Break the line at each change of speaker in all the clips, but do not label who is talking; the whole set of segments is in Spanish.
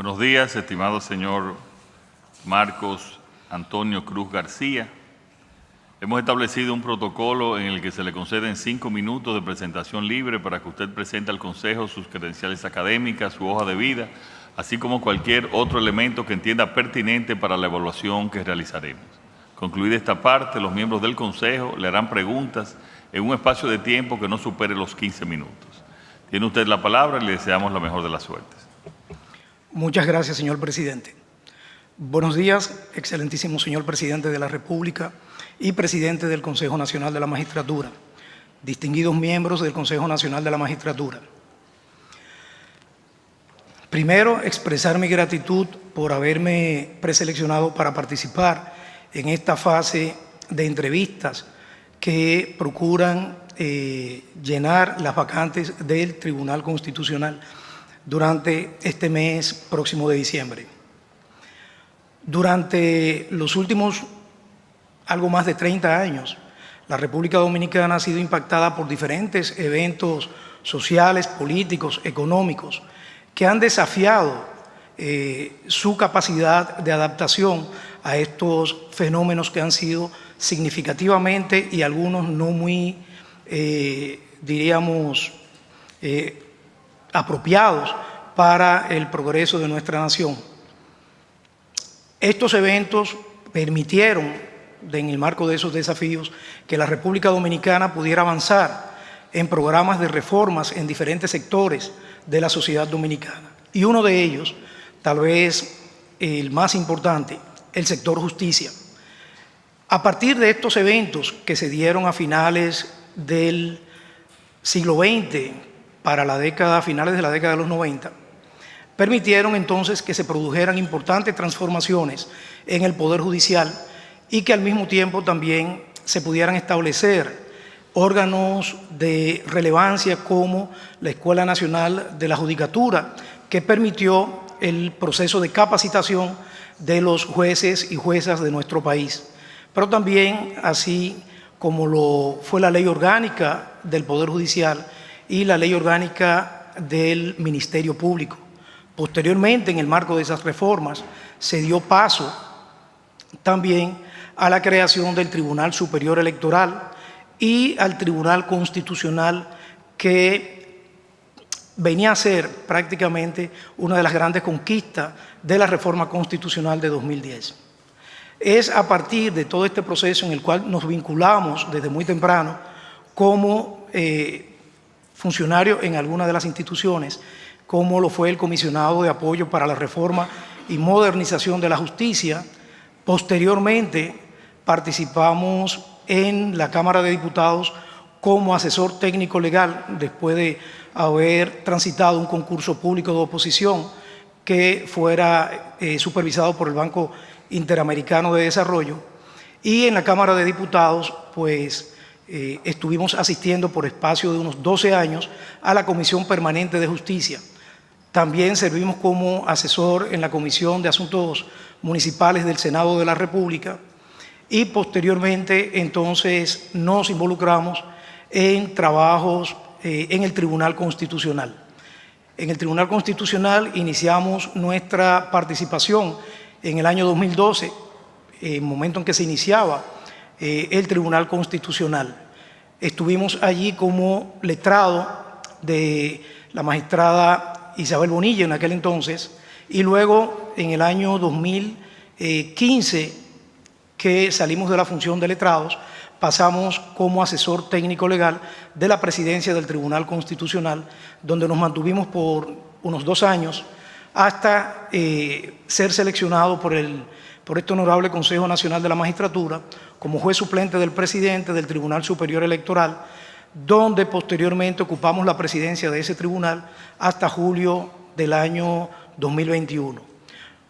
Buenos días, estimado señor Marcos Antonio Cruz García. Hemos establecido un protocolo en el que se le conceden 5 minutos de presentación libre para que usted presente al Consejo sus credenciales académicas, su hoja de vida, así como cualquier otro elemento que entienda pertinente para la evaluación que realizaremos. Concluida esta parte, los miembros del Consejo le harán preguntas en un espacio de tiempo que no supere los 15 minutos. Tiene usted la palabra y le deseamos la mejor de las suertes.
Muchas gracias, señor presidente. Buenos días, excelentísimo señor presidente de la República y presidente del Consejo Nacional de la Magistratura, distinguidos miembros del Consejo Nacional de la Magistratura. Primero, expresar mi gratitud por haberme preseleccionado para participar en esta fase de entrevistas que procuran llenar las vacantes del Tribunal Constitucional durante este mes próximo de diciembre. Durante los últimos algo más de 30 años, la República Dominicana ha sido impactada por diferentes eventos sociales, políticos, económicos, que han desafiado su capacidad de adaptación a estos fenómenos que han sido significativamente y algunos no muy, diríamos, apropiados para el progreso de nuestra nación. Estos eventos permitieron, en el marco de esos desafíos, que la República Dominicana pudiera avanzar en programas de reformas en diferentes sectores de la sociedad dominicana. Y uno de ellos, tal vez el más importante, el sector justicia. A partir de estos eventos que se dieron a finales del siglo XX, para finales de la década de los 90, permitieron entonces que se produjeran importantes transformaciones en el Poder Judicial y que al mismo tiempo también se pudieran establecer órganos de relevancia como la Escuela Nacional de la Judicatura, que permitió el proceso de capacitación de los jueces y juezas de nuestro país. Pero también, así como lo fue la Ley Orgánica del Poder Judicial y la Ley Orgánica del Ministerio Público. Posteriormente, en el marco de esas reformas, se dio paso también a la creación del Tribunal Superior Electoral y al Tribunal Constitucional, que venía a ser prácticamente una de las grandes conquistas de la reforma constitucional de 2010. Es a partir de todo este proceso en el cual nos vinculamos desde muy temprano como funcionarios en algunas de las instituciones, como lo fue el Comisionado de Apoyo para la Reforma y Modernización de la Justicia. Posteriormente participamos en la Cámara de Diputados como asesor técnico legal, después de haber transitado un concurso público de oposición que fuera supervisado por el Banco Interamericano de Desarrollo. Y en la Cámara de Diputados, pues, estuvimos asistiendo por espacio de unos 12 años a la Comisión Permanente de Justicia. También servimos como asesor en la Comisión de Asuntos Municipales del Senado de la República y posteriormente entonces nos involucramos en trabajos en el Tribunal Constitucional. En el Tribunal Constitucional iniciamos nuestra participación en el año 2012, el momento en que se iniciaba el Tribunal Constitucional. Estuvimos allí como letrado de la magistrada Isabel Bonilla en aquel entonces, y luego en el año 2015, que salimos de la función de letrados, pasamos como asesor técnico legal de la presidencia del Tribunal Constitucional, donde nos mantuvimos por unos 2 años hasta ser seleccionado por este honorable Consejo Nacional de la Magistratura como juez suplente del presidente del Tribunal Superior Electoral, donde posteriormente ocupamos la presidencia de ese tribunal hasta julio del año 2021.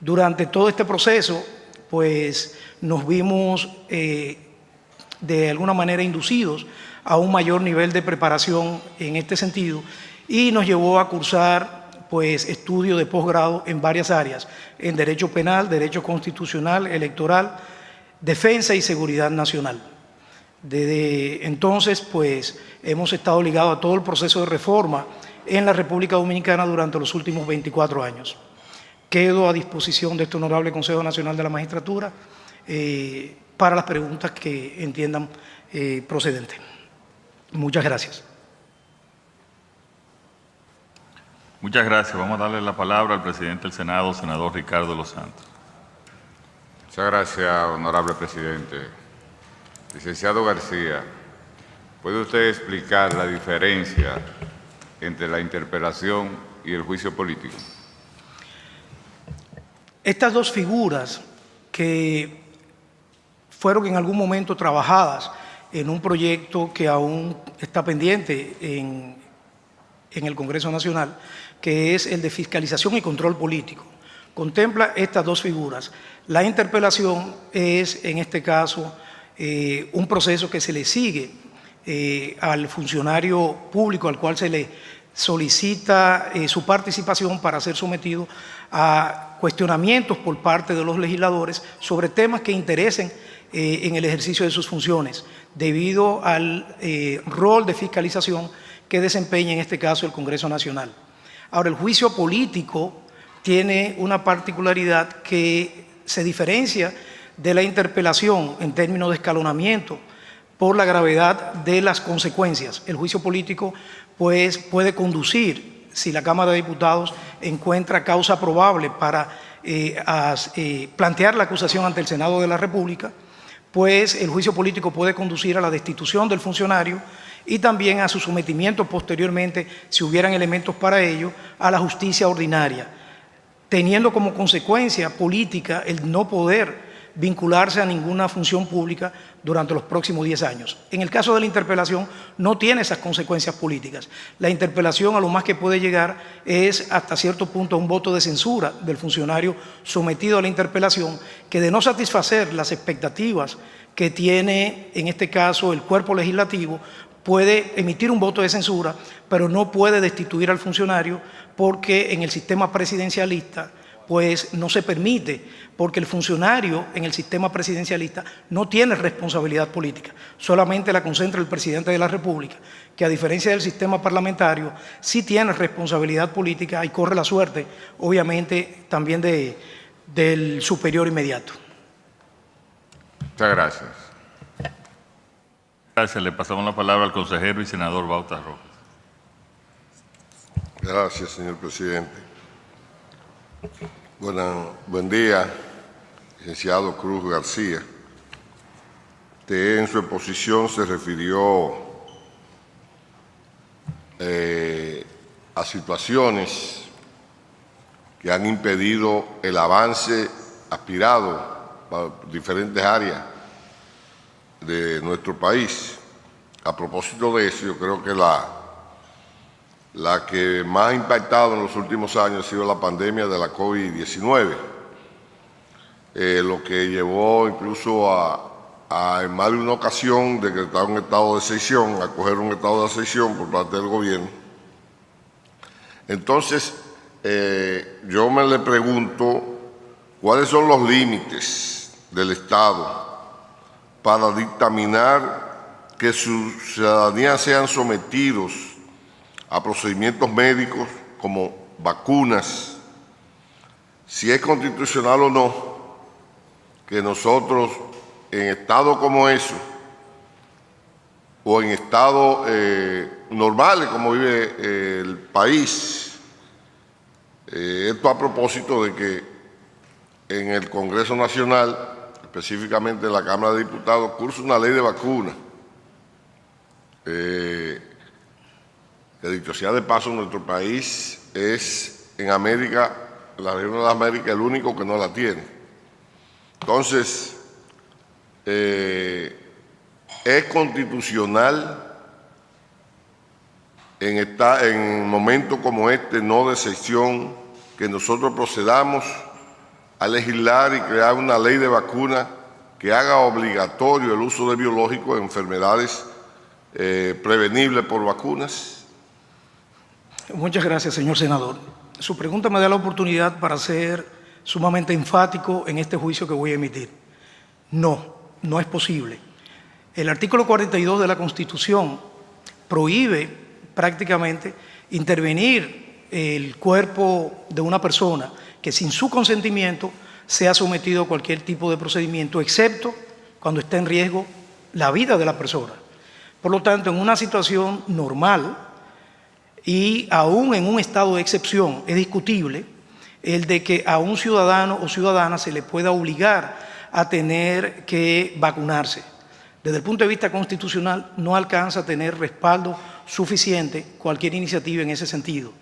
Durante todo este proceso, pues nos vimos de alguna manera inducidos a un mayor nivel de preparación en este sentido y nos llevó a cursar pues estudios de posgrado en varias áreas, en Derecho Penal, Derecho Constitucional, Electoral, Defensa y Seguridad Nacional. Desde entonces, pues, hemos estado ligados a todo el proceso de reforma en la República Dominicana durante los últimos 24 años. quedo a disposición de este honorable Consejo Nacional de la Magistratura para las preguntas que entiendan procedentes. Muchas gracias.
Muchas gracias. Vamos a darle la palabra al presidente del Senado, senador Ricardo Los Santos.
Muchas gracias, honorable presidente. Licenciado García, ¿puede usted explicar la diferencia entre la interpelación y el juicio político?
Estas dos figuras que fueron en algún momento trabajadas en un proyecto que aún está pendiente en el Congreso Nacional, que es el de fiscalización y control político. Contempla estas dos figuras. La interpelación es, en este caso, un proceso que se le sigue al funcionario público al cual se le solicita su participación para ser sometido a cuestionamientos por parte de los legisladores sobre temas que interesen en el ejercicio de sus funciones, debido al rol de fiscalización que desempeña en este caso el Congreso Nacional. Ahora, el juicio político tiene una particularidad que se diferencia de la interpelación en términos de escalonamiento por la gravedad de las consecuencias. El juicio político pues, puede conducir, si la Cámara de Diputados encuentra causa probable para plantear la acusación ante el Senado de la República, pues el juicio político puede conducir a la destitución del funcionario y también a su sometimiento posteriormente, si hubieran elementos para ello, a la justicia ordinaria, teniendo como consecuencia política el no poder vincularse a ninguna función pública durante los próximos 10 años. En el caso de la interpelación no tiene esas consecuencias políticas. La interpelación a lo más que puede llegar es hasta cierto punto un voto de censura del funcionario sometido a la interpelación, que de no satisfacer las expectativas que tiene en este caso el cuerpo legislativo, puede emitir un voto de censura, pero no puede destituir al funcionario porque en el sistema presidencialista pues no se permite, porque el funcionario en el sistema presidencialista no tiene responsabilidad política, solamente la concentra el presidente de la República, que a diferencia del sistema parlamentario sí tiene responsabilidad política y corre la suerte, obviamente, también del superior inmediato.
Muchas gracias.
Gracias. Le pasamos la palabra al consejero y senador Bautas Rojas.
Gracias, señor presidente. Buen día, licenciado Cruz García. Usted en su exposición se refirió a situaciones que han impedido el avance aspirado para diferentes áreas de nuestro país. A propósito de eso, yo creo que la que más ha impactado en los últimos años ha sido la pandemia de la COVID-19, lo que llevó incluso a en más de una ocasión decretar un estado de excepción, a coger un estado de excepción por parte del gobierno. Entonces, yo me le pregunto, ¿cuáles son los límites del Estado para dictaminar que sus ciudadanías sean sometidos a procedimientos médicos como vacunas, si es constitucional o no, que nosotros en estados como eso, o en estados normales como vive el país, esto a propósito de que en el Congreso Nacional, específicamente en la Cámara de Diputados, cursa una ley de vacunas, que dicho sea de paso, nuestro país es en América, la región de América, el único que no la tiene. Entonces, es constitucional en momentos como este, no de excepción, que nosotros procedamos a legislar y crear una ley de vacuna que haga obligatorio el uso de biológicos en enfermedades prevenibles por vacunas.
Muchas gracias, señor senador. Su pregunta me da la oportunidad para ser sumamente enfático en este juicio que voy a emitir. No es posible. El artículo 42 de la Constitución prohíbe prácticamente intervenir el cuerpo de una persona que sin su consentimiento sea sometido a cualquier tipo de procedimiento, excepto cuando esté en riesgo la vida de la persona. Por lo tanto, en una situación normal y aún en un estado de excepción, es discutible el de que a un ciudadano o ciudadana se le pueda obligar a tener que vacunarse. Desde el punto de vista constitucional, no alcanza a tener respaldo suficiente cualquier iniciativa en ese sentido.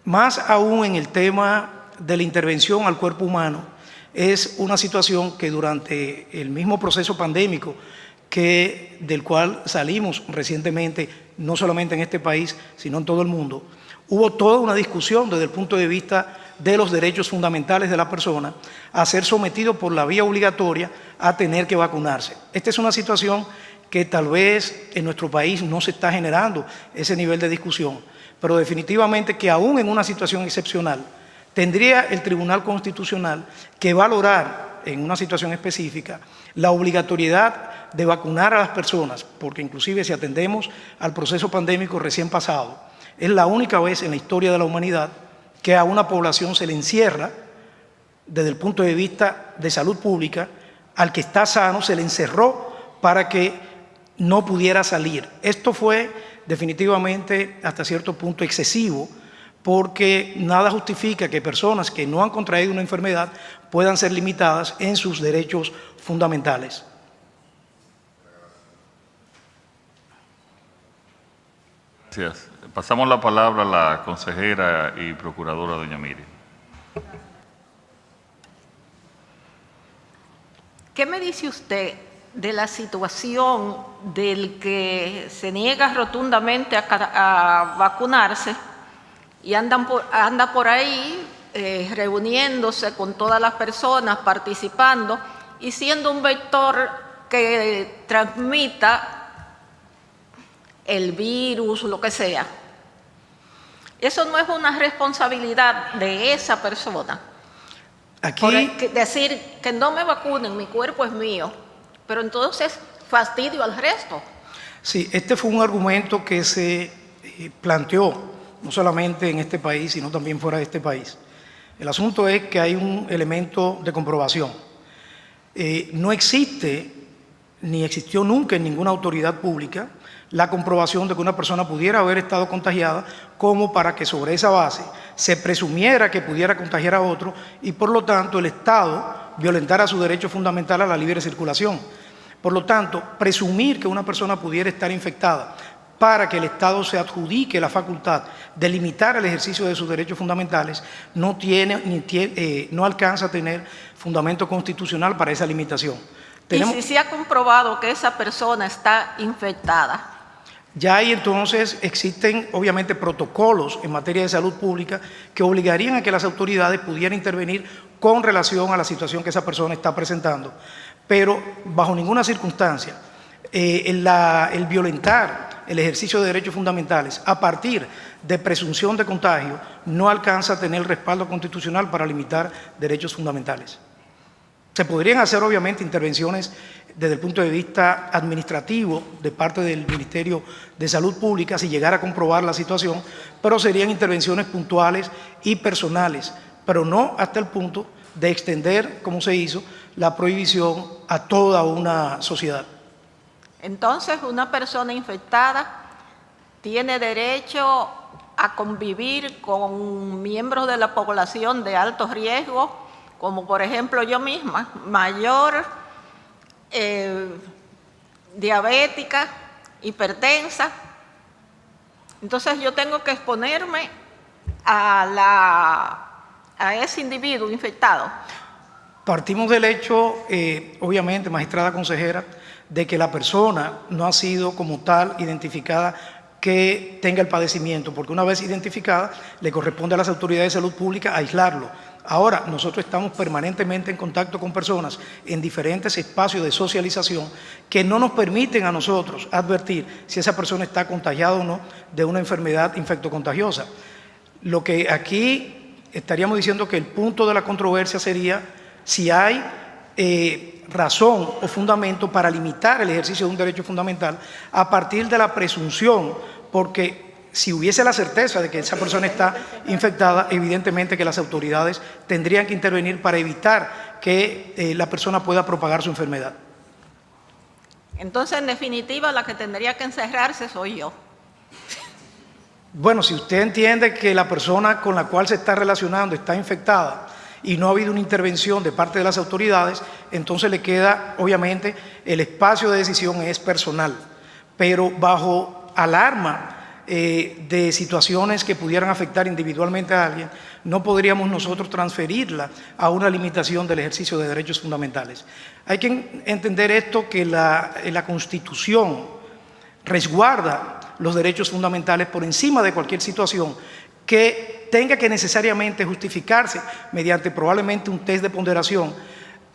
Más aún en el tema de la intervención al cuerpo humano, es una situación que durante el mismo proceso pandémico del cual salimos recientemente, no solamente en este país, sino en todo el mundo, hubo toda una discusión desde el punto de vista de los derechos fundamentales de la persona a ser sometido por la vía obligatoria a tener que vacunarse. Esta es una situación que tal vez en nuestro país no se está generando ese nivel de discusión, pero definitivamente que aún en una situación excepcional tendría el Tribunal Constitucional que valorar en una situación específica la obligatoriedad de vacunar a las personas, porque inclusive si atendemos al proceso pandémico recién pasado, es la única vez en la historia de la humanidad que a una población se le encierra, desde el punto de vista de salud pública, al que está sano se le encerró para que no pudiera salir. Esto fue definitivamente hasta cierto punto excesivo, porque nada justifica que personas que no han contraído una enfermedad puedan ser limitadas en sus derechos fundamentales.
Gracias. Pasamos la palabra a la consejera y procuradora, doña Miriam.
¿Qué me dice usted de la situación del que se niega rotundamente a vacunarse y anda por ahí reuniéndose con todas las personas, participando y siendo un vector que transmita el virus, lo que sea? Eso no es una responsabilidad de esa persona.
Aquí
Decir que no me vacunen, mi cuerpo es mío, pero entonces fastidio al resto.
sí, este fue un argumento que se planteó no solamente en este país, sino también fuera de este país. El asunto es que hay un elemento de comprobación. No existe, ni existió nunca en ninguna autoridad pública, la comprobación de que una persona pudiera haber estado contagiada como para que sobre esa base se presumiera que pudiera contagiar a otro y por lo tanto el Estado violentara su derecho fundamental a la libre circulación. Por lo tanto, presumir que una persona pudiera estar infectada para que el Estado se adjudique la facultad de limitar el ejercicio de sus derechos fundamentales no alcanza a tener fundamento constitucional para esa limitación.
Y si se ha comprobado que esa persona está infectada.
Ya ahí entonces existen obviamente protocolos en materia de salud pública que obligarían a que las autoridades pudieran intervenir con relación a la situación que esa persona está presentando. Pero bajo ninguna circunstancia el violentar el ejercicio de derechos fundamentales a partir de presunción de contagio no alcanza a tener respaldo constitucional para limitar derechos fundamentales. Se podrían hacer obviamente intervenciones desde el punto de vista administrativo de parte del Ministerio de Salud Pública si llegara a comprobar la situación, pero serían intervenciones puntuales y personales, pero no hasta el punto de extender, como se hizo, la prohibición a toda una sociedad.
Entonces, una persona infectada tiene derecho a convivir con miembros de la población de alto riesgo, como por ejemplo yo misma, mayor, diabética, hipertensa. Entonces yo tengo que exponerme a ese individuo infectado.
Partimos del hecho, obviamente, magistrada consejera, de que la persona no ha sido como tal identificada que tenga el padecimiento, porque una vez identificada le corresponde a las autoridades de salud pública aislarlo. Ahora, nosotros estamos permanentemente en contacto con personas en diferentes espacios de socialización que no nos permiten a nosotros advertir si esa persona está contagiada o no de una enfermedad infectocontagiosa. Lo que aquí estaríamos diciendo que el punto de la controversia sería si hay razón o fundamento para limitar el ejercicio de un derecho fundamental a partir de la presunción, porque si hubiese la certeza de que esa persona está infectada, evidentemente que las autoridades tendrían que intervenir para evitar que la persona pueda propagar su enfermedad.
Entonces, en definitiva, la que tendría que encerrarse soy yo.
Bueno, si usted entiende que la persona con la cual se está relacionando está infectada y no ha habido una intervención de parte de las autoridades, entonces le queda, obviamente, el espacio de decisión es personal, pero bajo alarma de situaciones que pudieran afectar individualmente a alguien, no podríamos nosotros transferirla a una limitación del ejercicio de derechos fundamentales. Hay que entender esto, que la Constitución resguarda los derechos fundamentales por encima de cualquier situación que tenga que necesariamente justificarse mediante probablemente un test de ponderación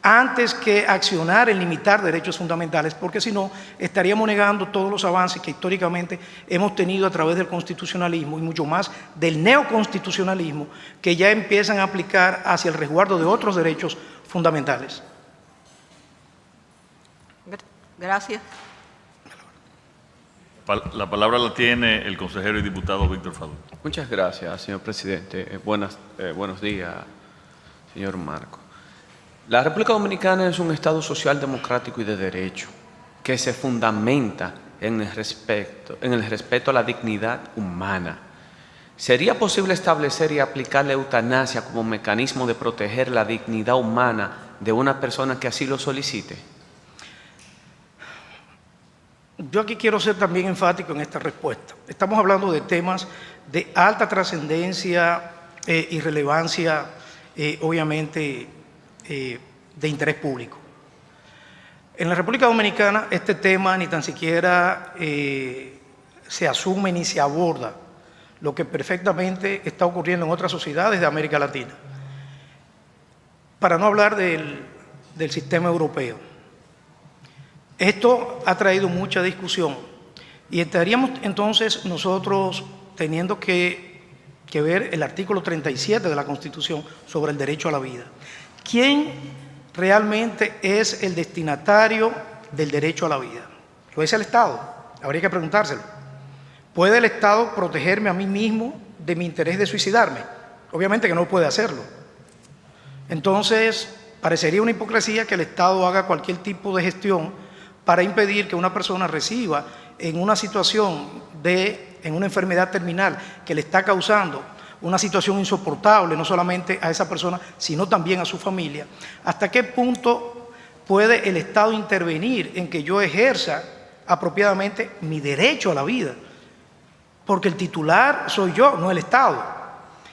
antes que accionar en limitar derechos fundamentales, porque si no estaríamos negando todos los avances que históricamente hemos tenido a través del constitucionalismo y mucho más del neoconstitucionalismo, que ya empiezan a aplicar hacia el resguardo de otros derechos fundamentales.
Gracias.
La palabra la tiene el consejero y diputado Víctor Fadul.
Muchas gracias, señor presidente. Buenos días, señor Marco. La República Dominicana es un Estado social, democrático y de derecho que se fundamenta en el respeto a la dignidad humana. ¿Sería posible establecer y aplicar la eutanasia como mecanismo de proteger la dignidad humana de una persona que así lo solicite?
Yo aquí quiero ser también enfático en esta respuesta. Estamos hablando de temas de alta trascendencia y relevancia, obviamente, de interés público. En la República Dominicana este tema ni tan siquiera se asume ni se aborda, lo que perfectamente está ocurriendo en otras sociedades de América Latina. Para no hablar del sistema europeo. Esto ha traído mucha discusión y estaríamos entonces nosotros teniendo que ver el artículo 37 de la Constitución sobre el derecho a la vida. ¿Quién realmente es el destinatario del derecho a la vida? ¿Lo es el Estado? Habría que preguntárselo. ¿Puede el Estado protegerme a mí mismo de mi interés de suicidarme? Obviamente que no puede hacerlo. Entonces, parecería una hipocresía que el Estado haga cualquier tipo de gestión para impedir que una persona reciba en una situación en una enfermedad terminal que le está causando una situación insoportable, no solamente a esa persona, sino también a su familia. ¿Hasta qué punto puede el Estado intervenir en que yo ejerza apropiadamente mi derecho a la vida? Porque el titular soy yo, no el Estado.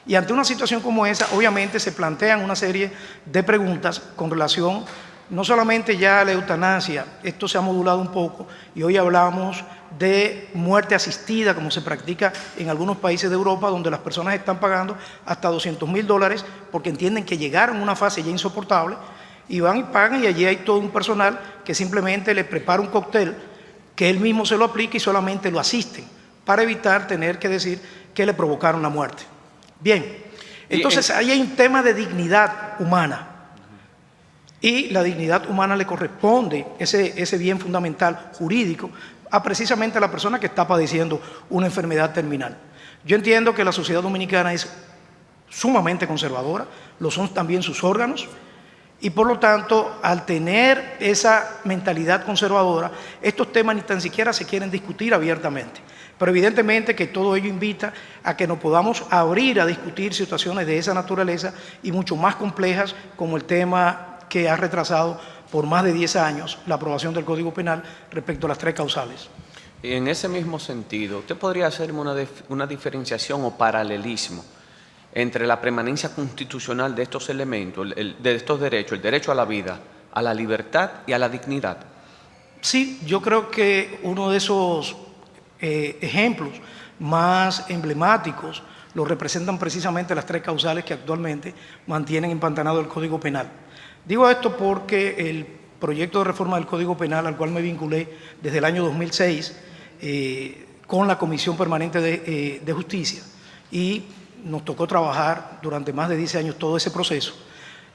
Y ante una situación como esa, obviamente se plantean una serie de preguntas con relación no solamente ya a la eutanasia, esto se ha modulado un poco y hoy hablamos de muerte asistida, como se practica en algunos países de Europa, donde las personas están pagando hasta $200.000 porque entienden que llegaron a una fase ya insoportable y van y pagan, y allí hay todo un personal que simplemente le prepara un cóctel que él mismo se lo aplica y solamente lo asisten para evitar tener que decir que le provocaron la muerte. Bien, entonces ahí hay un tema de dignidad humana. Y la dignidad humana le corresponde, ese bien fundamental jurídico, a precisamente a la persona que está padeciendo una enfermedad terminal. Yo entiendo que la sociedad dominicana es sumamente conservadora, lo son también sus órganos, y por lo tanto, al tener esa mentalidad conservadora, estos temas ni tan siquiera se quieren discutir abiertamente. Pero evidentemente que todo ello invita a que nos podamos abrir a discutir situaciones de esa naturaleza y mucho más complejas, como el tema que ha retrasado por más de 10 años la aprobación del Código Penal respecto a las 3 causales.
Y en ese mismo sentido, ¿usted podría hacerme una diferenciación o paralelismo entre la permanencia constitucional de estos elementos, de estos derechos, el derecho a la vida, a la libertad y a la dignidad?
Sí, yo creo que uno de esos ejemplos más emblemáticos lo representan precisamente las 3 causales que actualmente mantienen empantanado el Código Penal. Digo esto porque el proyecto de reforma del Código Penal, al cual me vinculé desde el año 2006 con la Comisión Permanente de Justicia, y nos tocó trabajar durante más de 10 años todo ese proceso,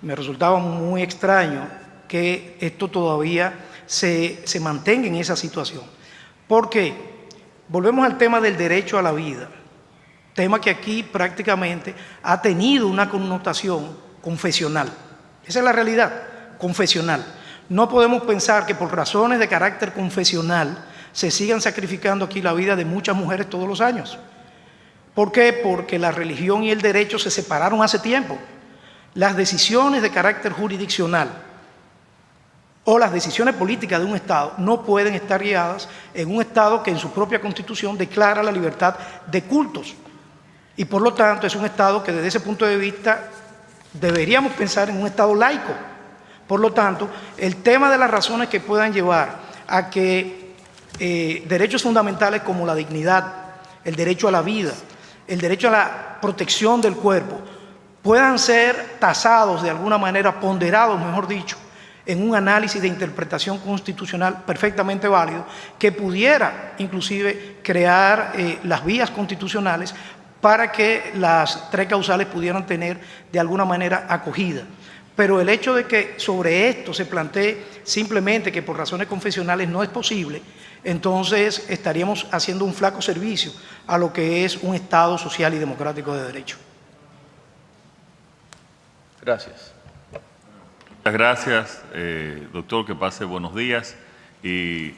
me resultaba muy extraño que esto todavía se mantenga en esa situación. ¿Por qué? Volvemos al tema del derecho a la vida. tema que aquí prácticamente ha tenido una connotación confesional. Esa es la realidad, confesional. No podemos pensar que por razones de carácter confesional se sigan sacrificando aquí la vida de muchas mujeres todos los años. ¿Por qué? Porque la religión y el derecho se separaron hace tiempo. Las decisiones de carácter jurisdiccional o las decisiones políticas de un Estado no pueden estar guiadas en un Estado que en su propia Constitución declara la libertad de cultos. Y por lo tanto es un Estado que desde ese punto de vista deberíamos pensar en un Estado laico. Por lo tanto, el tema de las razones que puedan llevar a que derechos fundamentales como la dignidad, el derecho a la vida, el derecho a la protección del cuerpo, puedan ser tasados de alguna manera, ponderados, mejor dicho, en un análisis de interpretación constitucional perfectamente válido, que pudiera inclusive crear las vías constitucionales para que las tres causales pudieran tener de alguna manera acogida. Pero el hecho de que sobre esto se plantee simplemente que por razones confesionales no es posible, entonces estaríamos haciendo un flaco servicio a lo que es un Estado social y democrático de derecho.
Gracias.
Muchas gracias, doctor, que pase buenos días y